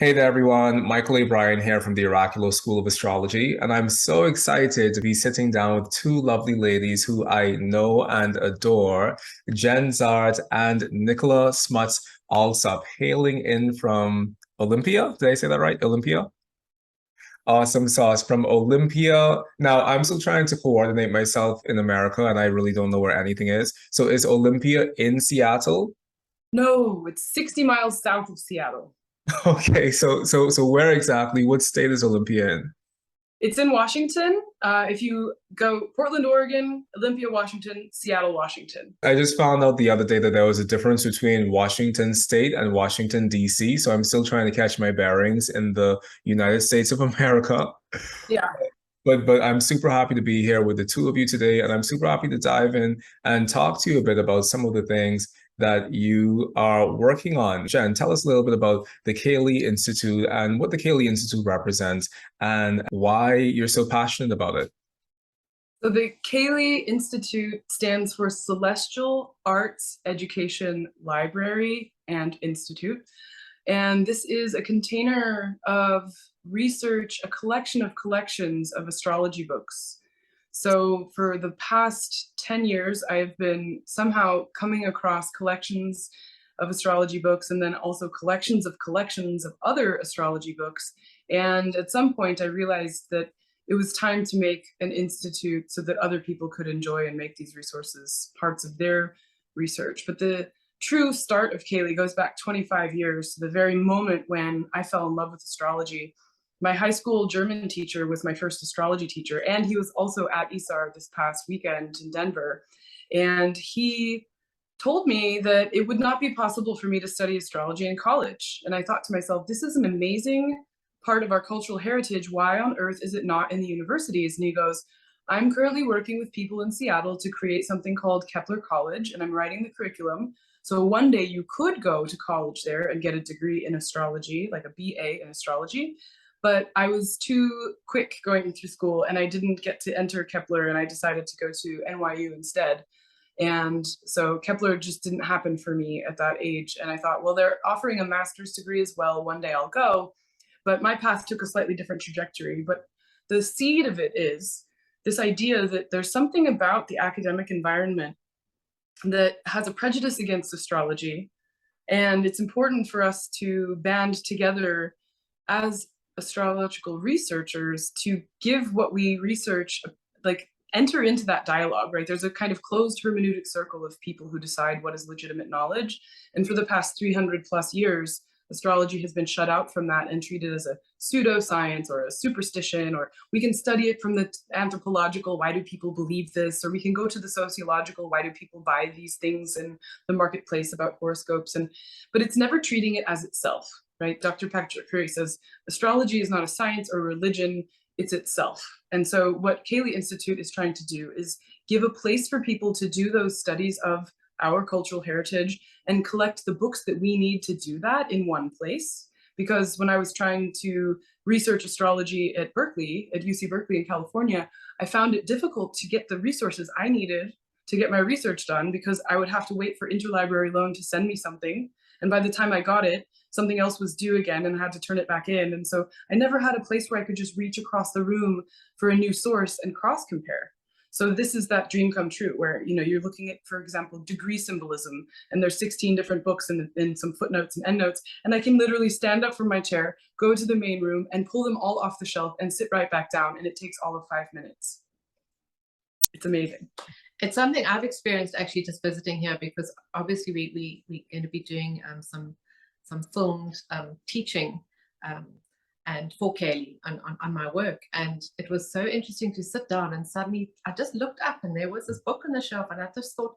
Hey there, everyone. Bryan here from the Oraculos School of Astrology, and I'm so excited to be sitting down with two lovely ladies who I know and adore, Jenn Zahrt and Nicola Smuts-Allsop, hailing in from Olympia. Did I say that right? Olympia? Awesome sauce from Olympia. Now, I'm still trying to coordinate myself in America, and I really don't know where anything is. So, is Olympia in Seattle? No, it's 60 miles south of Seattle. Okay, so where exactly? What state is Olympia in? It's in Washington. If you go Portland, Oregon, Olympia, Washington, Seattle, Washington. I just found out the other day that there was a difference between Washington State and Washington, D.C. So I'm still trying to catch my bearings in the United States of America. Yeah. But I'm super happy to be here with the two of you today, and I'm super happy to dive in and talk to you a bit about some of the things that you are working on. Jen, tell us a little bit about the CAELi Institute and what the CAELi Institute represents and why you're so passionate about it. So the CAELi Institute stands for Celestial Arts Education Library and Institute. And this is a container of research, a collection of collections of astrology books. So for the past 10 years, I've been somehow coming across collections of astrology books and then also collections of other astrology books. And at some point, I realized that it was time to make an institute so that other people could enjoy and make these resources parts of their research. But the true start of CAELi goes back 25 years to the very moment when I fell in love with astrology. My high school German teacher was my first astrology teacher, and he was also at ISAR this past weekend in Denver. And he told me that it would not be possible for me to study astrology in college. And I thought to myself, this is an amazing part of our cultural heritage. Why on earth is it not in the universities? And he goes, I'm currently working with people in Seattle to create something called Kepler College, and I'm writing the curriculum. So one day you could go to college there and get a degree in astrology, like a BA in astrology. But I was too quick going through school and I didn't get to enter Kepler, and I decided to go to NYU instead. And so Kepler just didn't happen for me at that age. And I thought, well, they're offering a master's degree as well. One day I'll go. But my path took a slightly different trajectory. But the seed of it is this idea that there's something about the academic environment that has a prejudice against astrology. And it's important for us to band together as astrological researchers to give what we research, like enter into that dialogue, right? There's a kind of closed hermeneutic circle of people who decide what is legitimate knowledge. And for the past 300 plus years, astrology has been shut out from that and treated as a pseudoscience or a superstition, or we can study it from the anthropological, why do people believe this? Or we can go to the sociological, why do people buy these things in the marketplace about horoscopes? But it's never treating it as itself, right? Dr. Patrick Curry says, astrology is not a science or religion, it's itself. And so what CAELi Institute is trying to do is give a place for people to do those studies of our cultural heritage and collect the books that we need to do that in one place. Because when I was trying to research astrology at Berkeley, at UC Berkeley in California, I found it difficult to get the resources I needed to get my research done because I would have to wait for interlibrary loan to send me something. And by the time I got it, something else was due again and I had to turn it back in. And so I never had a place where I could just reach across the room for a new source and cross compare. So this is that dream come true where, you know, you're looking at, for example, degree symbolism, and there's 16 different books and some footnotes and endnotes. And I can literally stand up from my chair, go to the main room and pull them all off the shelf and sit right back down. And it takes all of 5 minutes. It's amazing. It's something I've experienced actually just visiting here, because obviously we're going to be doing some filmed teaching and for CAELi on my work. And it was so interesting to sit down and suddenly I just looked up and there was this book on the shelf and I just thought,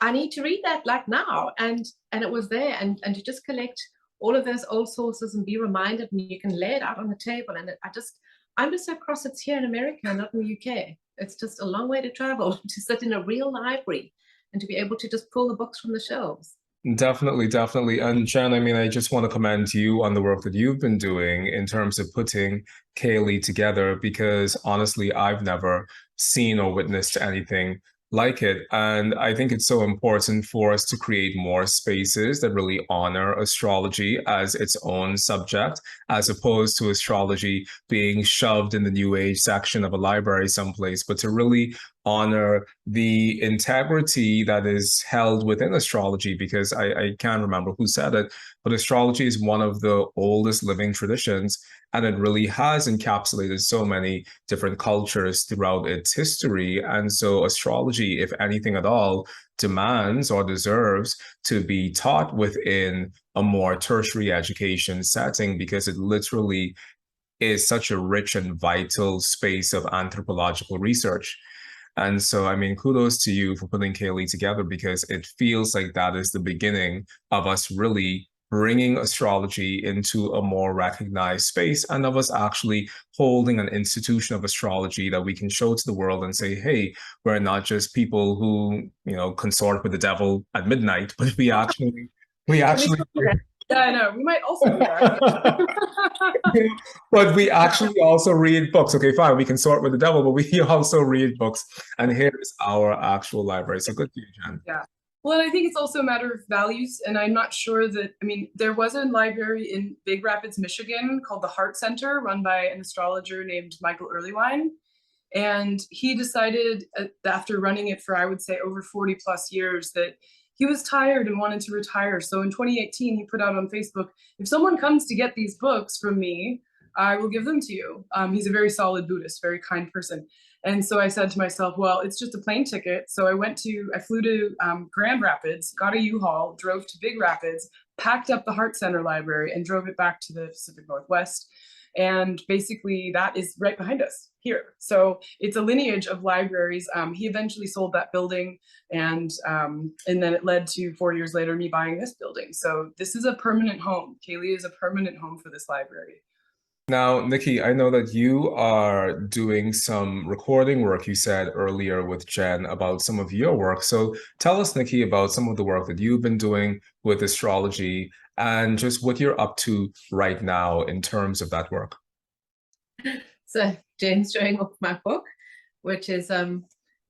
I need to read that like now. And it was there, and to just collect all of those old sources and be reminded, and you can lay it out on the table. And I'm just so cross it's here in America, not in the UK. It's just a long way to travel to sit in a real library and to be able to just pull the books from the shelves. Definitely, definitely. And Jen, I mean, I just want to commend you on the work that you've been doing in terms of putting CAELi together, because honestly, I've never seen or witnessed anything like it. And I think it's so important for us to create more spaces that really honor astrology as its own subject, as opposed to astrology being shoved in the New Age section of a library someplace, but to really honor the integrity that is held within astrology, because I can't remember who said it, but astrology is one of the oldest living traditions, and it really has encapsulated so many different cultures throughout its history. And so astrology, if anything at all, demands or deserves to be taught within a more tertiary education setting, because it literally is such a rich and vital space of anthropological research. And so, I mean, kudos to you for putting CAELi together, because it feels like that is the beginning of us really bringing astrology into a more recognized space, and of us actually holding an institution of astrology that we can show to the world and say, hey, we're not just people who, consort with the devil at midnight, but we actually Yeah, I know. We might also do that. But we actually also read books. Okay, fine, we can sort with the devil, but we also read books. And here's our actual library. So good to you, Jenn. Yeah. Well, and I think it's also a matter of values. And I'm not sure that, I mean, there was a library in Big Rapids, Michigan called the Heart Center, run by an astrologer named Mychal. And he decided after running it for, I would say, over 40 plus years, that he was tired and wanted to retire. So in 2018, he put out on Facebook, if someone comes to get these books from me, I will give them to you. He's a very solid Buddhist, very kind person. And so I said to myself, well, it's just a plane ticket. So I flew to Grand Rapids, got a U-Haul, drove to Big Rapids, packed up the Heart Center library and drove it back to the Pacific Northwest. And basically that is right behind us here. So it's a lineage of libraries. He eventually sold that building, and then it led to 4 years later me buying this building. So this is a permanent home. CAELi is a permanent home for this library. Now, Nicky, I know that you are doing some recording work, you said earlier with Jenn, about some of your work. So tell us, Nicky, about some of the work that you've been doing with astrology and just what you're up to right now in terms of that work. So Jenn's showing off my book, which is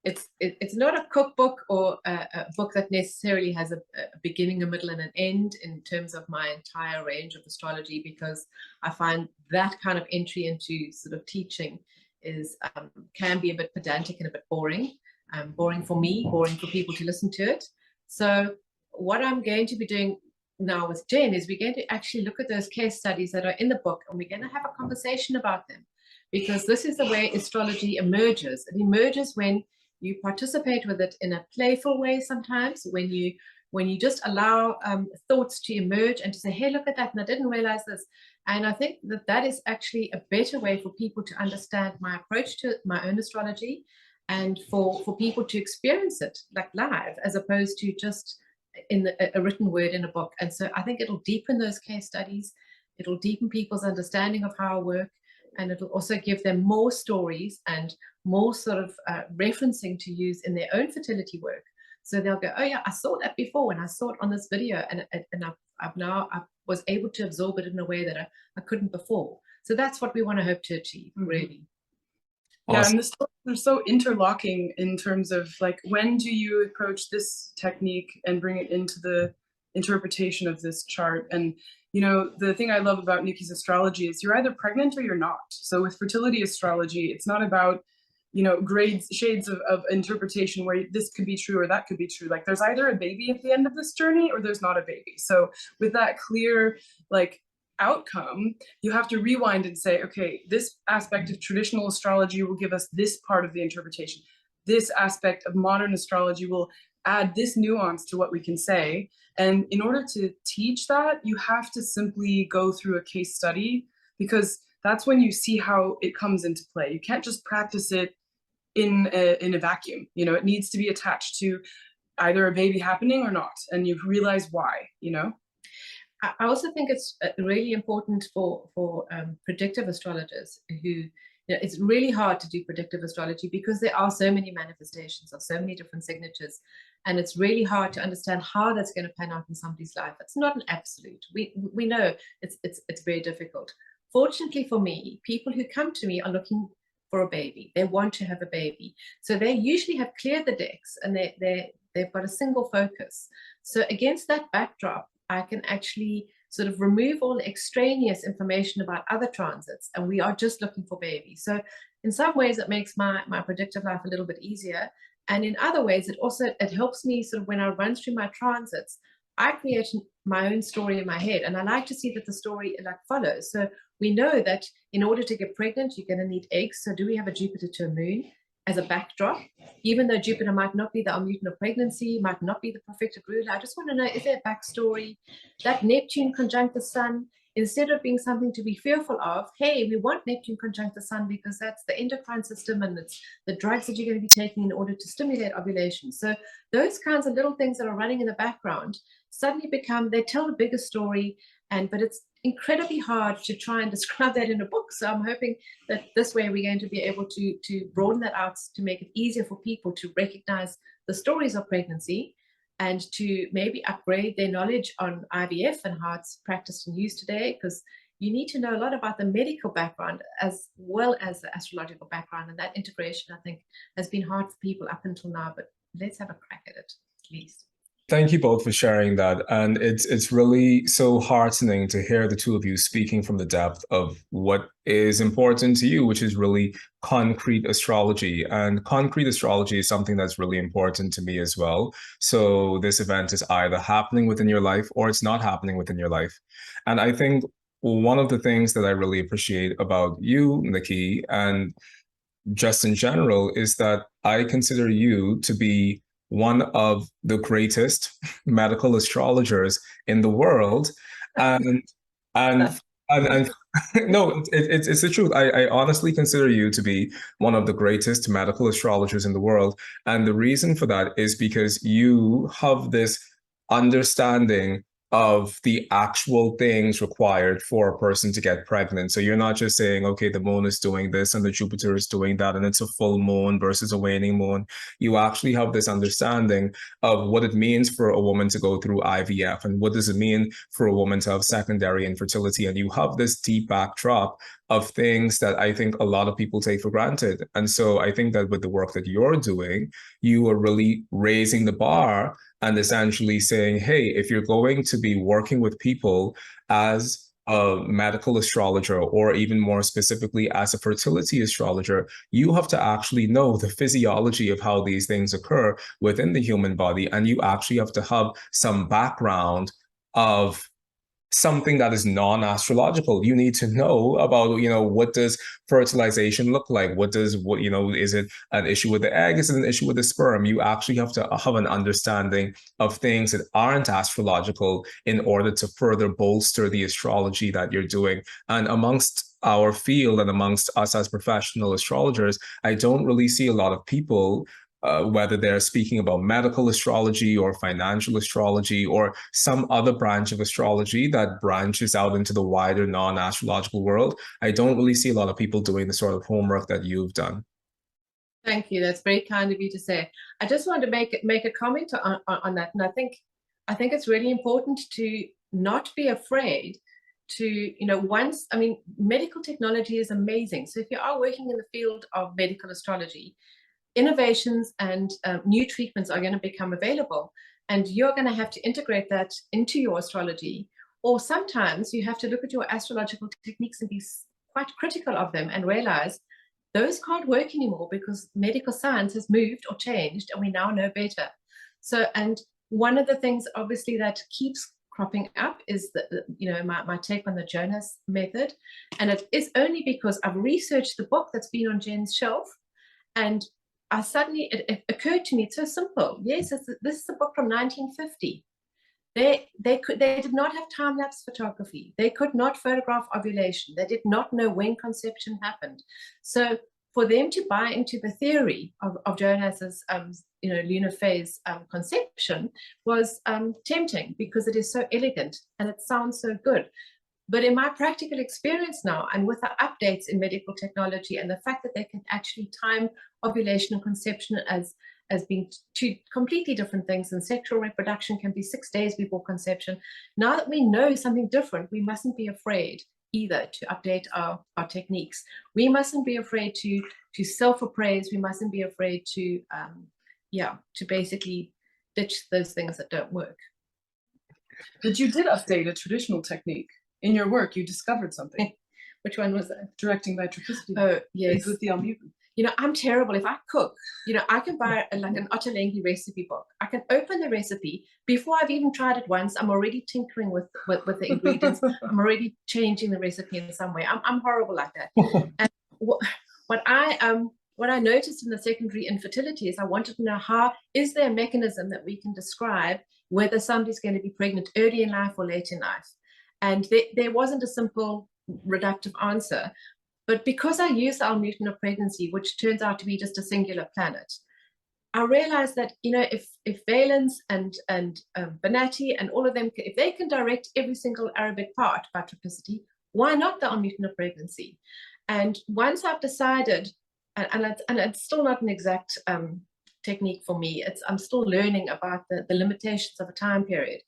it's not a cookbook or a book that necessarily has a beginning, a middle, and an end in terms of my entire range of astrology, because I find that kind of entry into sort of teaching is can be a bit pedantic and a bit boring. Boring for me, boring for people to listen to it. So what I'm going to be doing now with Jenn is we're going to actually look at those case studies that are in the book, and we're going to have a conversation about them, because this is the way astrology emerges. It emerges when you participate with it in a playful way, sometimes when you just allow thoughts to emerge and to say, hey, look at that, and I didn't realize this. And I think that that is actually a better way for people to understand my approach to my own astrology, and for people to experience it like live, as opposed to just in a written word in a book. And so I think it'll deepen those case studies. It'll deepen people's understanding of how I work. And it'll also give them more stories and more sort of referencing to use in their own fertility work. So they'll go, oh yeah, I saw that before when I saw it on this video, and I was able to absorb it in a way that I couldn't before. So that's what we want to hope to achieve, really. Yeah, awesome. And the stories are so interlocking in terms of like, when do you approach this technique and bring it into the interpretation of this chart? And the thing I love about Nicky's astrology is you're either pregnant or you're not. So with fertility astrology, it's not about, shades of interpretation where this could be true or that could be true. Like there's either a baby at the end of this journey or there's not a baby. So with that clear, outcome, you have to rewind and say, okay, this aspect of traditional astrology will give us this part of the interpretation. This aspect of modern astrology will add this nuance to what we can say. And in order to teach that, you have to simply go through a case study, because that's when you see how it comes into play. You can't just practice it in a vacuum. It needs to be attached to either a baby happening or not, and you realize why. I also think it's really important for predictive astrologers who, it's really hard to do predictive astrology because there are so many manifestations of so many different signatures, and it's really hard to understand how that's going to pan out in somebody's life. It's not an absolute. We know it's very difficult. Fortunately for me, people who come to me are looking for a baby. They want to have a baby. So they usually have cleared the decks and they've got a single focus. So against that backdrop, I can actually sort of remove all the extraneous information about other transits, and we are just looking for babies. So in some ways it makes my predictive life a little bit easier. And in other ways, it helps me sort of when I run through my transits, I create my own story in my head, and I like to see that the story like follows. So we know that in order to get pregnant, you're going to need eggs. So do we have a Jupiter to a moon as a backdrop? Even though Jupiter might not be the almuten of pregnancy, might not be the perfected ruler, I just want to know, is there a backstory? That Neptune conjunct the sun, instead of being something to be fearful of, hey, we want Neptune conjunct the sun because that's the endocrine system and it's the drugs that you're going to be taking in order to stimulate ovulation. So those kinds of little things that are running in the background suddenly they tell a bigger story, but it's incredibly hard to try and describe that in a book. So I'm hoping that this way we're going to be able to broaden that out to make it easier for people to recognize the stories of pregnancy and to maybe upgrade their knowledge on IVF and how it's practiced and used today, because you need to know a lot about the medical background as well as the astrological background, and that integration, I think, has been hard for people up until now, but let's have a crack at it at least. Thank you both for sharing that. And it's really so heartening to hear the two of you speaking from the depth of what is important to you, which is really concrete astrology. And concrete astrology is something that's really important to me as well. So this event is either happening within your life or it's not happening within your life. And I think one of the things that I really appreciate about you, Nicky, and just in general, is that I consider you to be one of the greatest medical astrologers in the world, and no, it's the truth. I honestly consider you to be one of the greatest medical astrologers in the world, and the reason for that is because you have this understanding of the actual things required for a person to get pregnant. So you're not just saying, okay, the moon is doing this and the Jupiter is doing that, and it's a full moon versus a waning moon. You actually have this understanding of what it means for a woman to go through IVF and what does it mean for a woman to have secondary infertility. And you have this deep backdrop of things that I think a lot of people take for granted. And so I think that with the work that you're doing, you are really raising the bar and essentially saying, hey, if you're going to be working with people as a medical astrologer, or even more specifically as a fertility astrologer, you have to actually know the physiology of how these things occur within the human body. And you actually have to have some background of something that is non-astrological. You need to know about, what does fertilization look like? Is it an issue with the egg? Is it an issue with the sperm? You actually have to have an understanding of things that aren't astrological in order to further bolster the astrology that you're doing. And amongst our field and amongst us as professional astrologers, I don't really see a lot of people whether they're speaking about medical astrology or financial astrology or some other branch of astrology that branches out into the wider non-astrological world. I don't really see a lot of people doing the sort of homework that you've done. Thank you. That's very kind of you to say. I just wanted to make a comment on that. And I think it's really important to not be afraid to, medical technology is amazing. So if you are working in the field of medical astrology, innovations and new treatments are going to become available, and you're going to have to integrate that into your astrology. Or sometimes you have to look at your astrological techniques and be quite critical of them and realize those can't work anymore because medical science has moved or changed and we now know better. So, and one of the things obviously that keeps cropping up is my take on the Jonas method. And it is only because I've researched the book that's been on Jenn's shelf, and it occurred to me, it's so simple. Yes, this is a book from 1950. They did not have time-lapse photography. They could not photograph ovulation. They did not know when conception happened. So for them to buy into the theory of Jonas's lunar phase conception was tempting, because it is so elegant and it sounds so good. But in my practical experience now, and with the updates in medical technology and the fact that they can actually time ovulation and conception as being two completely different things, and sexual reproduction can be 6 days before conception. Now that we know something different, we mustn't be afraid either to update our techniques. We mustn't be afraid to self-appraise. We mustn't be afraid to basically ditch those things that don't work. But you did update a traditional technique in your work. You discovered something. Which one was that? Directing by triplicity. Oh, yes. With the almuten. You know, I'm terrible. If I cook, you know, I can buy like an Ottolenghi recipe book. I can open the recipe before I've even tried it once. I'm already tinkering with the ingredients. I'm already changing the recipe in some way. I'm horrible like that. And what I noticed in the secondary infertility is I wanted to know is there a mechanism that we can describe whether somebody's going to be pregnant early in life or late in life? And there wasn't a simple reductive answer. But because I use the almuten of pregnancy, which turns out to be just a singular planet, I realized that, you know, if Valens and Bonatti and all of them, if they can direct every single Arabic part by triplicity, why not the almuten of pregnancy? And once I've decided, and it's still not an exact technique for me, I'm still learning about the limitations of a time period.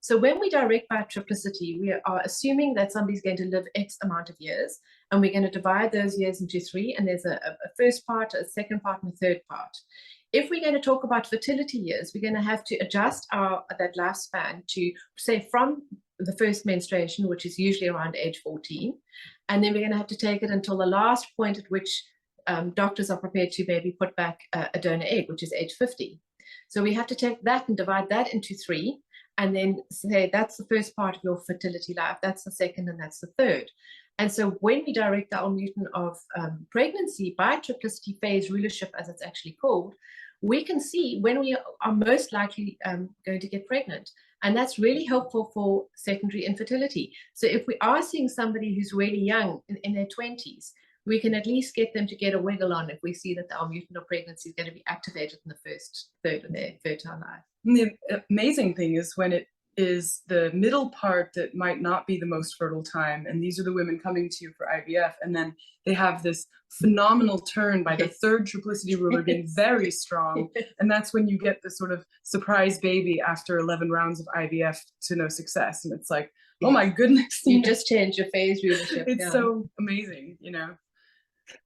So when we direct by triplicity, we are assuming that somebody's going to live X amount of years, and we're going to divide those years into 3, and there's a first part, a second part, and a third part. If we're going to talk about fertility years, we're going to have to adjust that lifespan to, say, from the first menstruation, which is usually around age 14, and then we're going to have to take it until the last point at which doctors are prepared to maybe put back a donor egg, which is age 50. So we have to take that and divide that into 3, and then say that's the first part of your fertility life, that's the second, and that's the third. And so when we direct the almuten of pregnancy by triplicity phase rulership, as it's actually called, we can see when we are most likely going to get pregnant. And that's really helpful for secondary infertility. So if we are seeing somebody who's really young in their 20s, we can at least get them to get a wiggle on if we see that the almuten of pregnancy is going to be activated in the first third of their fertile life. And the amazing thing is when it is the middle part that might not be the most fertile time, and these are the women coming to you for IVF, and then they have this phenomenal turn by the third triplicity ruler being very strong, and that's when you get this sort of surprise baby after 11 rounds of IVF to no success, and it's like, oh my goodness, you just changed your phase rulership. It's so amazing, you know.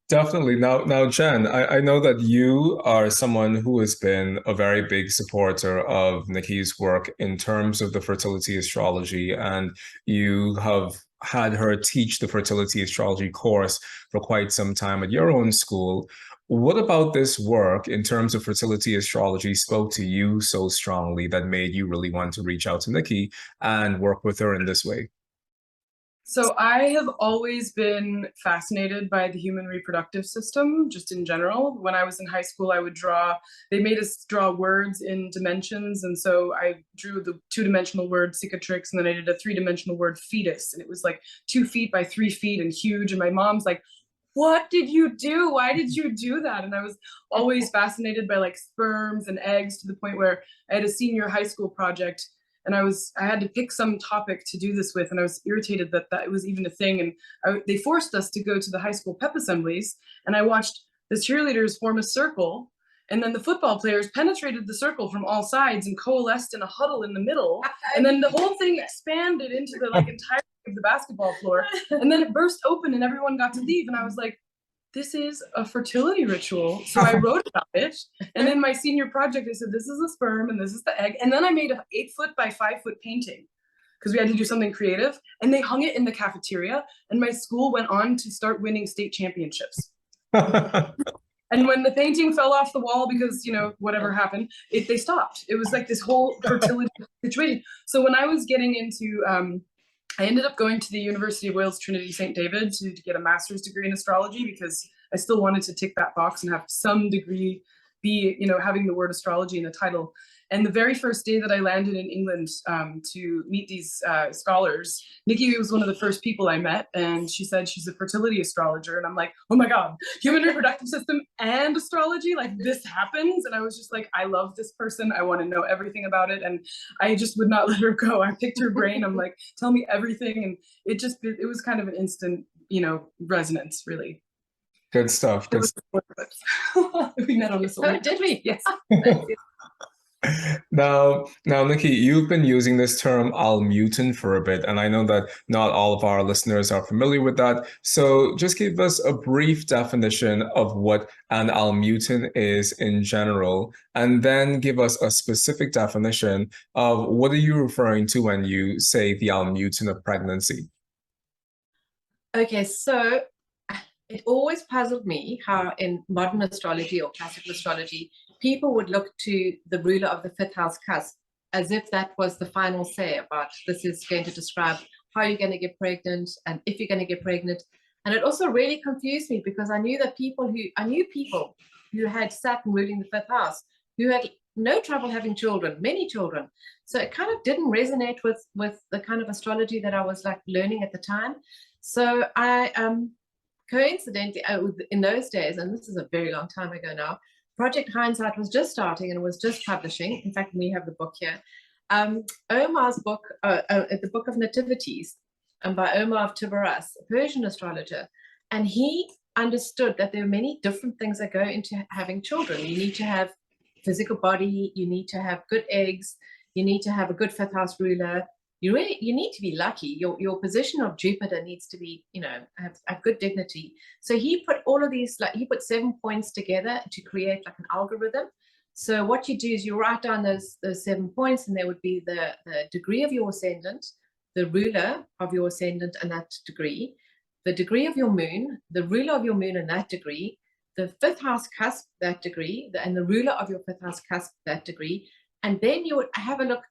Definitely. Now, Jenn, I know that you are someone who has been a very big supporter of Nicky's work in terms of the fertility astrology, and you have had her teach the fertility astrology course for quite some time at your own school. What about this work in terms of fertility astrology spoke to you so strongly that made you really want to reach out to Nicky and work with her in this way? So I have always been fascinated by the human reproductive system, just in general. When I was in high school, I would draw, they made us draw words in dimensions. And so I drew the 2-dimensional word cicatrix, and then I did a 3-dimensional word fetus. And it was like 2 feet by 3 feet and huge. And my mom's like, what did you do? Why did you do that? And I was always fascinated by like sperms and eggs, to the point where I had a senior high school project, and I had to pick some topic to do this with, and I was irritated that it was even a thing. And they forced us to go to the high school pep assemblies, and I watched the cheerleaders form a circle, and then the football players penetrated the circle from all sides and coalesced in a huddle in the middle, and then the whole thing expanded into the like entirety of the basketball floor, and then it burst open and everyone got to leave, and I was like, this is a fertility ritual. So I wrote about it. And then my senior project, I said, this is the sperm and this is the egg. And then I made an 8-foot by 5-foot painting, because we had to do something creative. And they hung it in the cafeteria. And my school went on to start winning state championships. And when the painting fell off the wall because, you know, whatever happened, they stopped. It was like this whole fertility situation. So when I was getting into, I ended up going to the University of Wales Trinity St. David to get a master's degree in astrology, because I still wanted to tick that box and have some degree be, you know, having the word astrology in the title. And the very first day that I landed in England to meet these scholars, Nicky was one of the first people I met, and she said she's a fertility astrologer. And I'm like, oh my God, human reproductive system and astrology, like this happens? And I was just like, I love this person. I want to know everything about it. And I just would not let her go. I picked her brain. I'm like, tell me everything. And it was kind of an instant, you know, resonance, really. Good stuff. Good stuff. We met on the solar. Oh, did we? Yes. Now, Nikki, you've been using this term almuten for a bit, and I know that not all of our listeners are familiar with that. So just give us a brief definition of what an almuten is in general, and then give us a specific definition of what are you referring to when you say the almuten of pregnancy? Okay, so it always puzzled me how in modern astrology or classical astrology, people would look to the ruler of the fifth house cusp as if that was the final say about this is going to describe how you're going to get pregnant and if you're going to get pregnant. And it also really confused me because I knew people who had Saturn ruling the fifth house who had no trouble having children, many children. So it kind of didn't resonate with the kind of astrology that I was like learning at the time. So I coincidentally, in those days, and this is a very long time ago now, Project Hindsight was just starting and was just publishing. In fact, we have the book here. Omar's book, the Book of Nativities, by Omar of Tibaras, a Persian astrologer. And he understood that there are many different things that go into having children. You need to have physical body, you need to have good eggs, you need to have a good fifth house ruler, you need to be lucky. Your position of Jupiter needs to be, have good dignity. So he put all of these, like he put 7 points together to create like an algorithm. So what you do is you write down those 7 points, and there would be the degree of your ascendant, the ruler of your ascendant and that degree, the degree of your moon, the ruler of your moon and that degree, the fifth house cusp, that degree, and the ruler of your fifth house cusp, that degree. And then you would have a look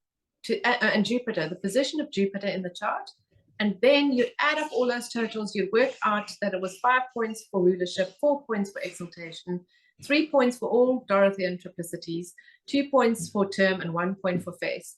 and Jupiter, the position of Jupiter in the chart, and then you add up all those totals. You work out that it was 5 points for rulership, 4 points for exaltation, 3 points for all Dorothean triplicities, 2 points for term, and 1 point for face.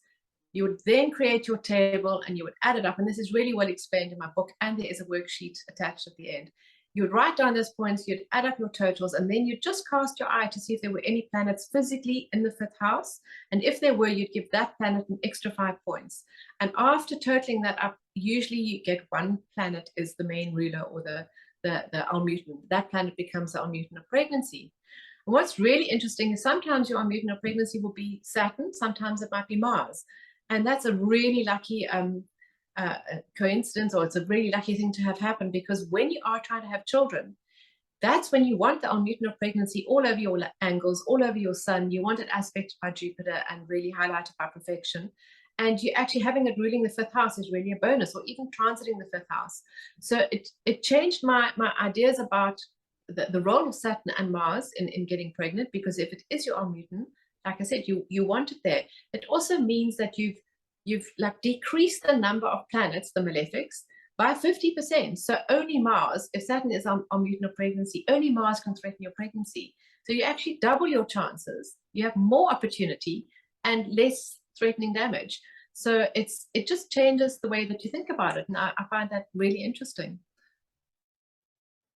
You would then create your table and you would add it up, and this is really well explained in my book, and there is a worksheet attached at the end. You would write down those points, you'd add up your totals, and then you'd just cast your eye to see if there were any planets physically in the fifth house. And if there were, you'd give that planet an extra 5 points. And after totaling that up, usually you get one planet is the main ruler or the almuten. That planet becomes the almuten of pregnancy. And what's really interesting is sometimes your almuten of pregnancy will be Saturn, sometimes it might be Mars. And that's a really lucky coincidence, or it's a really lucky thing to have happen, because when you are trying to have children, that's when you want the almuten of pregnancy all over your angles, all over your sun. You want it aspected by Jupiter and really highlighted by perfection. And you actually having it ruling the fifth house is really a bonus, or even transiting the fifth house. So it changed my ideas about the role of Saturn and Mars in getting pregnant, because if it is your almuten, like I said, you want it there. It also means that you've like decreased the number of planets, the malefics, by 50%. So only Mars, if Saturn is almuten of pregnancy, only Mars can threaten your pregnancy. So you actually double your chances. You have more opportunity and less threatening damage. So it just changes the way that you think about it. And I find that really interesting.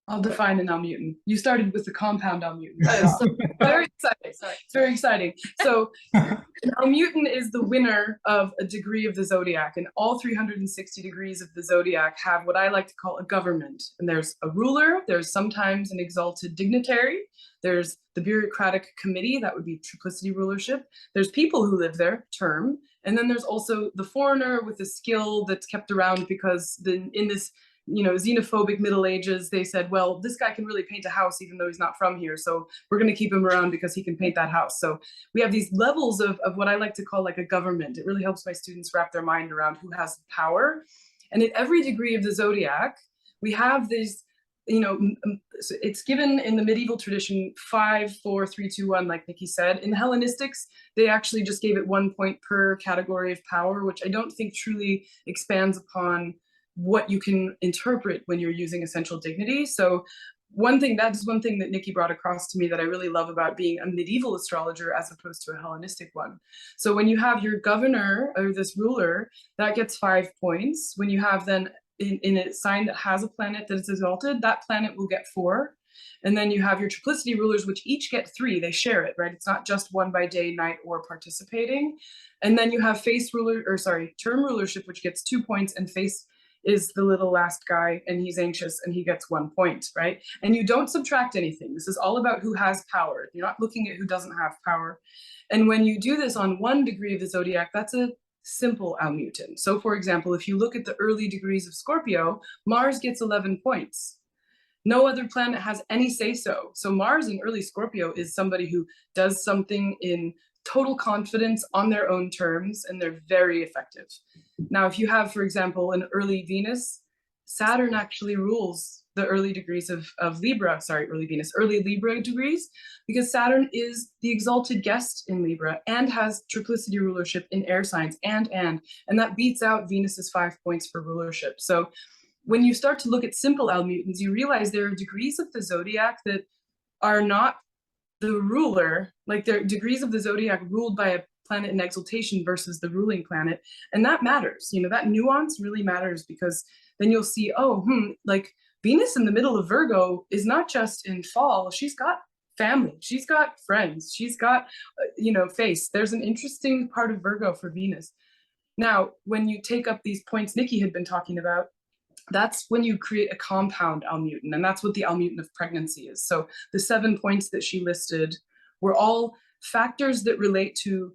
I'll define an almuten. You started with the compound almuten. So very exciting. Sorry, it's very exciting. So an almuten is the winner of a degree of the zodiac, and all 360 degrees of the zodiac have what I like to call a government. And there's a ruler, there's sometimes an exalted dignitary, there's the bureaucratic committee, that would be triplicity rulership, there's people who live there, term, and then there's also the foreigner with a skill that's kept around because in this xenophobic Middle Ages, they said, well, this guy can really paint a house even though he's not from here, so we're going to keep him around because he can paint that house. So we have these levels of what I like to call like a government. It really helps my students wrap their mind around who has power. And at every degree of the zodiac, we have these, it's given in the medieval tradition 5, 4, 3, 2, 1, like Nicky said. In Hellenistics, they actually just gave it 1 point per category of power, which I don't think truly expands upon what you can interpret when you're using essential dignity. So that is one thing that Nicky brought across to me that I really love about being a medieval astrologer as opposed to a Hellenistic one. So when you have your governor or this ruler, that gets 5 points. When you have then in a sign that has a planet that is exalted, that planet will get 4. And then you have your triplicity rulers, which each get 3. They share it, right? It's not just one by day, night, or participating. And then you have term rulership, which gets 2 points, and face is the little last guy, and he's anxious and he gets 1 point, right? And you don't subtract anything. This is all about who has power. You're not looking at who doesn't have power. And when you do this on 1 degree of the zodiac, that's a simple almuten. So for example, if you look at the early degrees of Scorpio, Mars gets 11 points. No other planet has any say-so. So Mars in early Scorpio is somebody who does something in total confidence on their own terms, and they're very effective. Now, if you have, for example, an early Venus, Saturn actually rules the early degrees of Libra, sorry, early Venus, early Libra degrees, because Saturn is the exalted guest in Libra and has triplicity rulership in air signs and that beats out Venus's 5 points for rulership. So when you start to look at simple almutens, you realize there are degrees of the zodiac that are not the ruler, like they're degrees of the zodiac ruled by a planet in exaltation versus the ruling planet. And that matters, you know, that nuance really matters, because then you'll see, oh, like Venus in the middle of Virgo is not just in fall, she's got family, she's got friends, she's got, you know, face. There's an interesting part of Virgo for Venus. Now, when you take up these points Nicky had been talking about, that's when you create a compound almuten, and that's what the almuten of pregnancy is. So the 7 points that she listed were all factors that relate to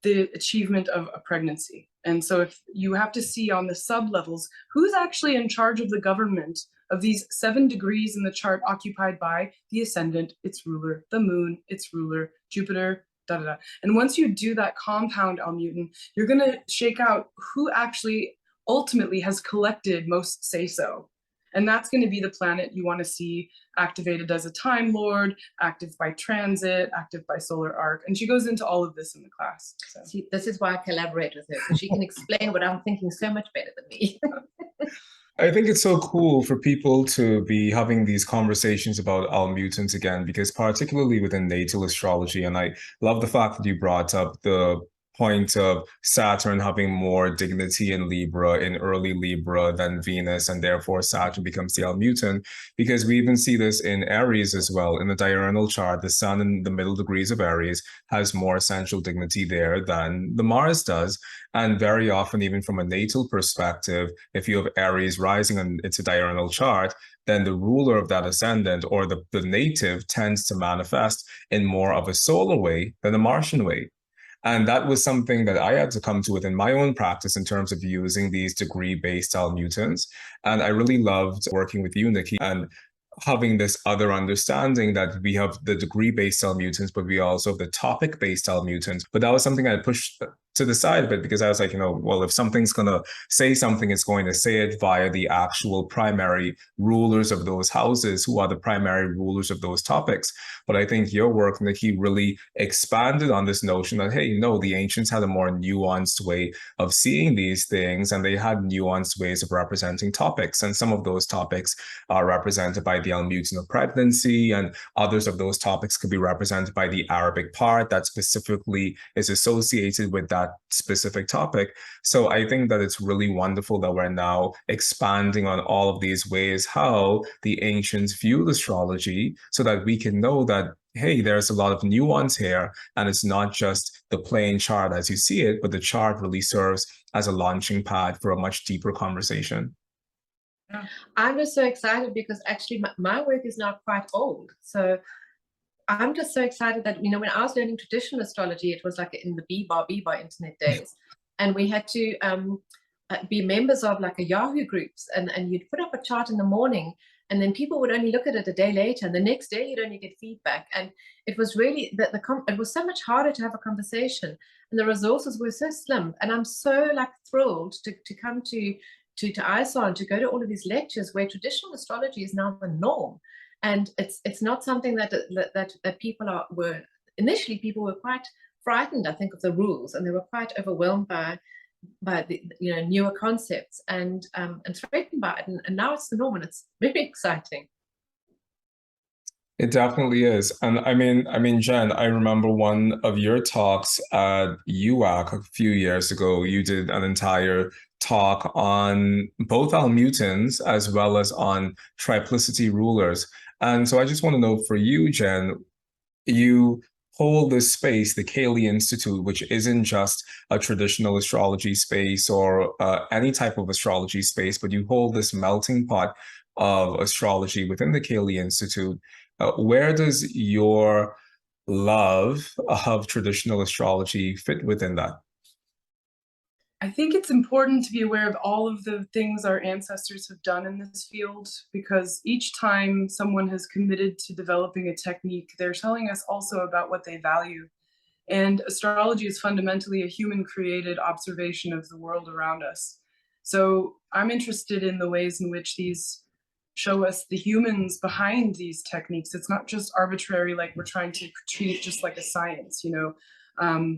the achievement of a pregnancy. And so if you have to see on the sub-levels, who's actually in charge of the government of these 7 degrees in the chart occupied by the ascendant, its ruler, the moon, its ruler, Jupiter, da, da, da. And once you do that compound almuten, you're gonna shake out who actually ultimately has collected most say-so. And that's going to be the planet you want to see activated as a Time Lord, active by transit, active by solar arc. And she goes into all of this in the class. So. See, this is why I collaborate with her, because she can explain what I'm thinking so much better than me. I think it's so cool for people to be having these conversations about almutens again, because particularly within natal astrology, and I love the fact that you brought up the point of Saturn having more dignity in Libra, in early Libra, than Venus, and therefore Saturn becomes the almuten, because we even see this in Aries as well. In the diurnal chart, the Sun in the middle degrees of Aries has more essential dignity there than the Mars does. And very often, even from a natal perspective, if you have Aries rising and it's a diurnal chart, then the ruler of that ascendant, or the native, tends to manifest in more of a solar way than a Martian way. And that was something that I had to come to within my own practice in terms of using these degree-based almutens. And I really loved working with you, Nicky, and having this other understanding that we have the degree-based almutens, but we also have the topic-based almutens. But that was something I pushed to the side a bit, because I was like, you know, well, if something's going to say something, it's going to say it via the actual primary rulers of those houses, who are the primary rulers of those topics. But I think your work, Nicky, really expanded on this notion that, hey, no, the ancients had a more nuanced way of seeing these things, and they had nuanced ways of representing topics. And some of those topics are represented by the almuten of pregnancy, and others of those topics could be represented by the Arabic part that specifically is associated with that specific topic. So I think that it's really wonderful that we're now expanding on all of these ways how the ancients viewed astrology, so that we can know that, hey, there's a lot of nuance here, and it's not just the plain chart as you see it, but the chart really serves as a launching pad for a much deeper conversation. I'm just so excited because actually my work is now quite old. So I'm just so excited that, you know, when I was learning traditional astrology, it was like in the B-bar internet days. And we had to be members of like a Yahoo groups, and you'd put up a chart in the morning, and then people would only look at it a day later, and the next day you'd only get feedback. And it was really, it was so much harder to have a conversation, and the resources were so slim. And I'm so like thrilled to come to ISO and to go to all of these lectures where traditional astrology is now the norm. And it's not something that people were initially, people were quite frightened, I think, of the rules, and they were quite overwhelmed by the, you know, newer concepts, and threatened by it. And now it's the norm, and it's very exciting. It definitely is. And I mean, Jenn, I remember one of your talks at UAC a few years ago. You did an entire talk on both almutens as well as on triplicity rulers. And so I just want to know, for you, Jenn, you hold this space, the CAELi Institute, which isn't just a traditional astrology space or any type of astrology space, but you hold this melting pot of astrology within the CAELi Institute. Where does your love of traditional astrology fit within that? I think it's important to be aware of all of the things our ancestors have done in this field, because each time someone has committed to developing a technique, they're telling us also about what they value. And astrology is fundamentally a human-created observation of the world around us. So I'm interested in the ways in which these show us the humans behind these techniques. It's not just arbitrary, like we're trying to treat it just like a science, you know.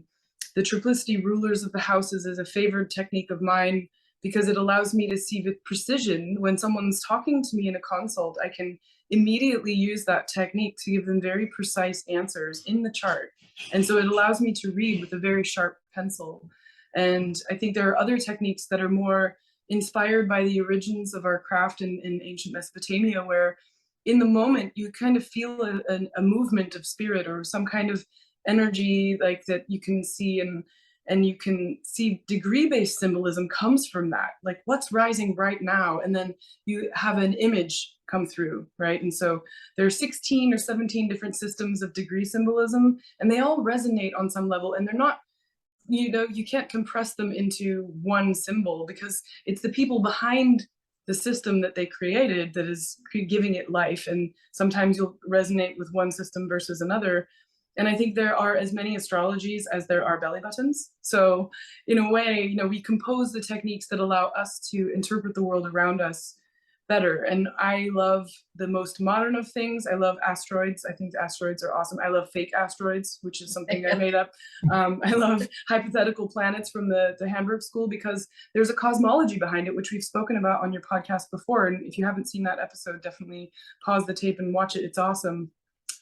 The triplicity rulers of the houses is a favored technique of mine because it allows me to see with precision when someone's talking to me in a consult. I can immediately use that technique to give them very precise answers in the chart. And so it allows me to read with a very sharp pencil. And I think there are other techniques that are more inspired by the origins of our craft in ancient Mesopotamia, where in the moment you kind of feel a movement of spirit or some kind of energy like that you can see, and you can see degree-based symbolism comes from that, like what's rising right now, and then you have an image come through, right? And so there are 16 or 17 different systems of degree symbolism, and they all resonate on some level, and they're not, you know, you can't compress them into one symbol because it's the people behind the system that they created that is giving it life. And sometimes you'll resonate with one system versus another. And I think there are as many astrologies as there are belly buttons. So in a way, you know, we compose the techniques that allow us to interpret the world around us better. And I love the most modern of things. I love asteroids. I think asteroids are awesome. I love fake asteroids, which is something I made up. I love hypothetical planets from the Hamburg School because there's a cosmology behind it, which we've spoken about on your podcast before. And if you haven't seen that episode, definitely pause the tape and watch it. It's awesome.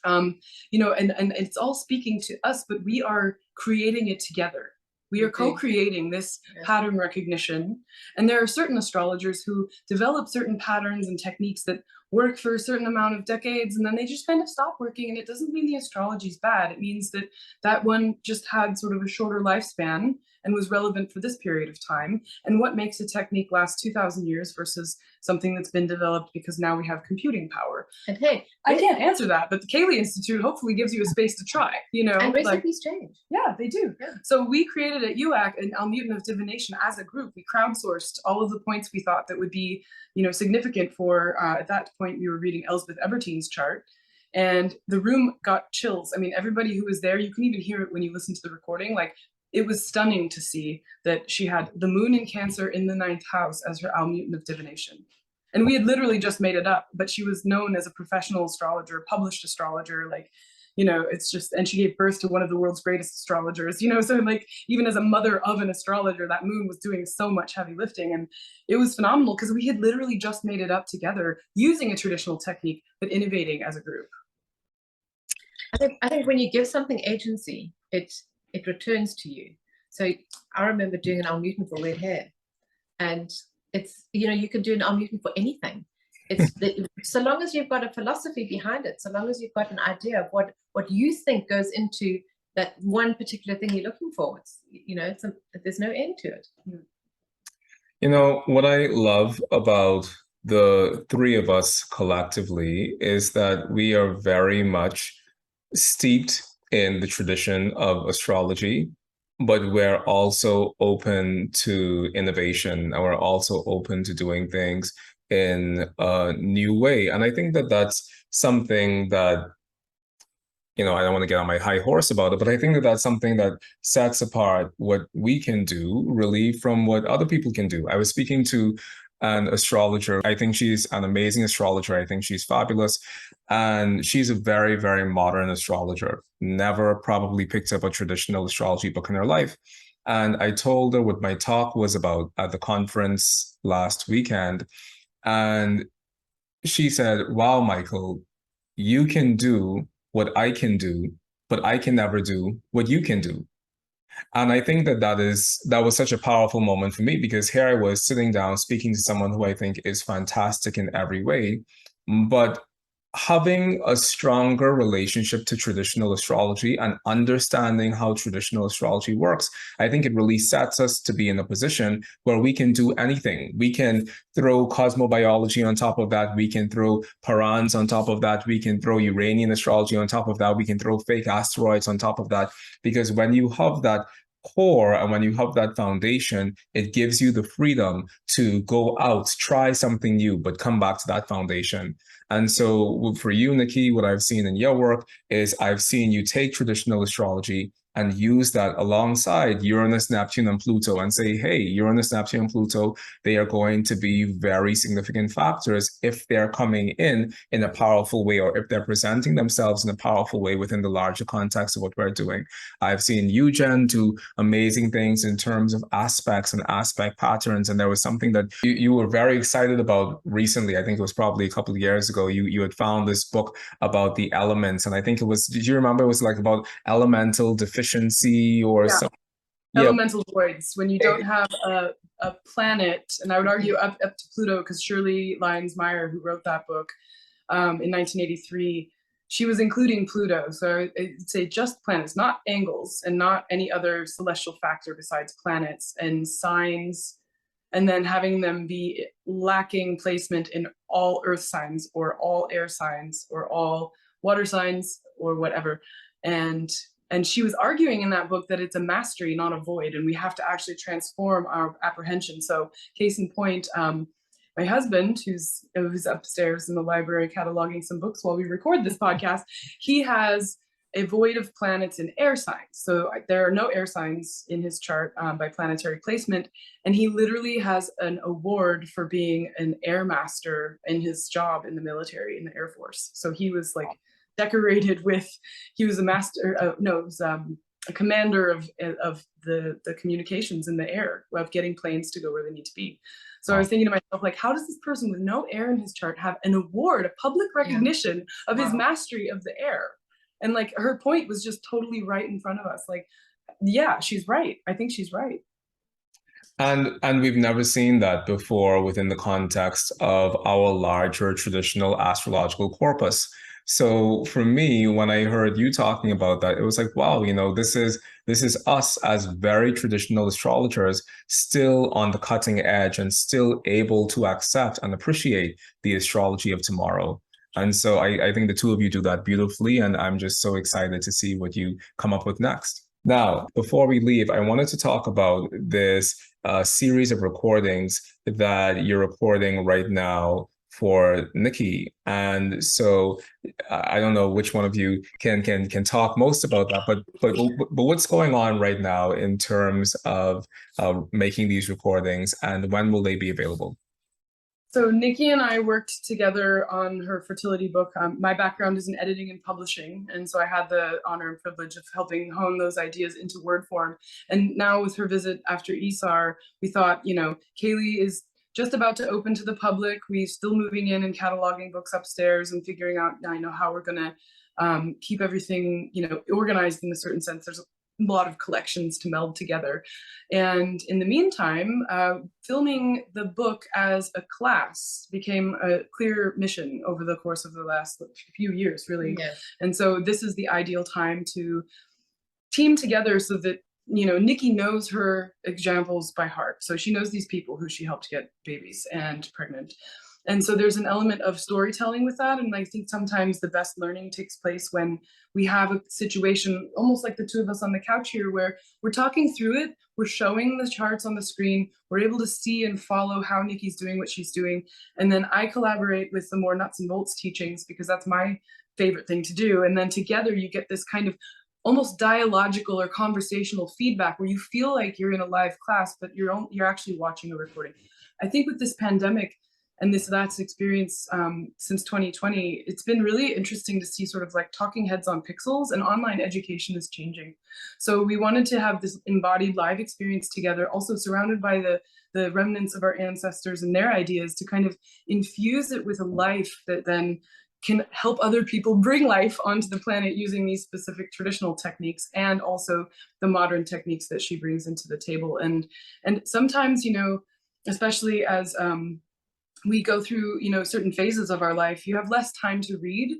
You know, and it's all speaking to us, but we are creating it together. We are co-creating this pattern recognition. And there are certain astrologers who develop certain patterns and techniques that work for a certain amount of decades, and then they just kind of stop working. And it doesn't mean the astrology is bad. It means that that one just had sort of a shorter lifespan and was relevant for this period of time. And what makes a technique last 2,000 years versus something that's been developed because now we have computing power? And hey, I can't answer that, but the CAELi Institute hopefully gives you a space to try, you know. And recipes change. Yeah, they do. Yeah. So we created at UAC an almuten of divination as a group. We crowdsourced all of the points we thought that would be, you know, significant for, at that point we were reading Elspeth Ebertein's chart. And the room got chills. I mean, everybody who was there, you can even hear it when you listen to the recording, like, it was stunning to see that she had the moon in Cancer in the 9th house as her almuten of divination. And we had literally just made it up, but she was known as a professional astrologer, published astrologer, like, you know, it's just, and she gave birth to one of the world's greatest astrologers, you know, so like, even as a mother of an astrologer, that moon was doing so much heavy lifting. And it was phenomenal because we had literally just made it up together using a traditional technique, but innovating as a group. I think when you give something agency, it returns to you. So I remember doing an almuten for red hair, and it's, you know, you can do an almuten for anything. It's so long as you've got a philosophy behind it, so long as you've got an idea of what you think goes into that one particular thing you're looking for. It's, you know, there's no end to it. You know, what I love about the three of us collectively is that we are very much steeped in the tradition of astrology, but we're also open to innovation, and we're also open to doing things in a new way. And I think that that's something that, you know, I don't want to get on my high horse about it, but I think that that's something that sets apart what we can do really from what other people can do. I was speaking to an astrologer. I think she's an amazing astrologer. I think she's fabulous. And she's a very, very modern astrologer. Never probably picked up a traditional astrology book in her life. And I told her what my talk was about at the conference last weekend. And she said, wow, Mychal, you can do what I can do, but I can never do what you can do. And I think that that was such a powerful moment for me, because here I was sitting down speaking to someone who I think is fantastic in every way, but having a stronger relationship to traditional astrology and understanding how traditional astrology works, I think it really sets us to be in a position where we can do anything. We can throw cosmobiology on top of that. We can throw Parans on top of that. We can throw Uranian astrology on top of that. We can throw fake asteroids on top of that. Because when you have that core and when you have that foundation, it gives you the freedom to go out, try something new, but come back to that foundation. And so for you, Nicky, what I've seen in your work is I've seen you take traditional astrology and use that alongside Uranus, Neptune, and Pluto and say, hey, Uranus, Neptune, and Pluto, they are going to be very significant factors if they're coming in a powerful way, or if they're presenting themselves in a powerful way within the larger context of what we're doing. I've seen you, Jenn, do amazing things in terms of aspects and aspect patterns. And there was something that you were very excited about recently. I think it was probably a couple of years ago. You had found this book about the elements. And I think it was, did you remember, it was like about elemental deficiency or something? Yeah. Elemental voids, when you don't have a planet, and I would argue up to Pluto, because Shirley Lyons Meyer, who wrote that book in 1983, she was including Pluto. So I'd say just planets, not angles, and not any other celestial factor besides planets and signs, and then having them be lacking placement in all earth signs or all air signs or all water signs or whatever. And she was arguing in that book that it's a mastery, not a void, and we have to actually transform our apprehension. So case in point, my husband, who's upstairs in the library cataloging some books while we record this podcast, he has a void of planets in air signs. So there are no air signs in his chart by planetary placement. And he literally has an award for being an air master in his job in the military, in the Air Force. So he was like decorated with, he was a master, no, it was a commander of the communications in the air, of getting planes to go where they need to be. So I was thinking to myself, like, how does this person with no air in his chart have an award, a public recognition of his mastery of the air? And like, her point was just totally right in front of us. Like, yeah, she's right. I think she's right. And we've never seen that before within the context of our larger traditional astrological corpus. So for me, when I heard you talking about that, it was like, wow, you know, this is us as very traditional astrologers still on the cutting edge and still able to accept and appreciate the astrology of tomorrow. And so I think the two of you do that beautifully, and I'm just so excited to see what you come up with next. Now, before we leave, I wanted to talk about this series of recordings that you're recording right now for Nicky. And so I don't know which one of you can talk most about that, but what's going on right now in terms of making these recordings, and when will they be available? So Nicky and I worked together on her fertility book. My background is in editing and publishing, and so I had the honor and privilege of helping hone those ideas into word form. And now with her visit after ESAR, we thought, you know, CAELi is just about to open to the public. We're still moving in and cataloging books upstairs and figuring out, I know, how we're going to keep everything, you know, organized in a certain sense. There's a lot of collections to meld together. And in the meantime, filming the book as a class became a clear mission over the course of the last few years, really. Yes. And so this is the ideal time to team together so that, you know, Nicky knows her examples by heart. So she knows these people who she helped get babies and pregnant. And so there's an element of storytelling with that. And I think sometimes the best learning takes place when we have a situation, almost like the two of us on the couch here, where we're talking through it, we're showing the charts on the screen, we're able to see and follow how Nicky's doing what she's doing. And then I collaborate with the more nuts and bolts teachings, because that's my favorite thing to do. And then together you get this kind of almost dialogical or conversational feedback where you feel like you're in a live class, but you're actually watching a recording. I think with this pandemic and that's experience since 2020, it's been really interesting to see sort of like talking heads on pixels, and online education is changing. So we wanted to have this embodied live experience together, also surrounded by the remnants of our ancestors and their ideas, to kind of infuse it with a life that then can help other people bring life onto the planet using these specific traditional techniques, and also the modern techniques that she brings into the table. And sometimes, you know, especially as we go through, you know, certain phases of our life, you have less time to read.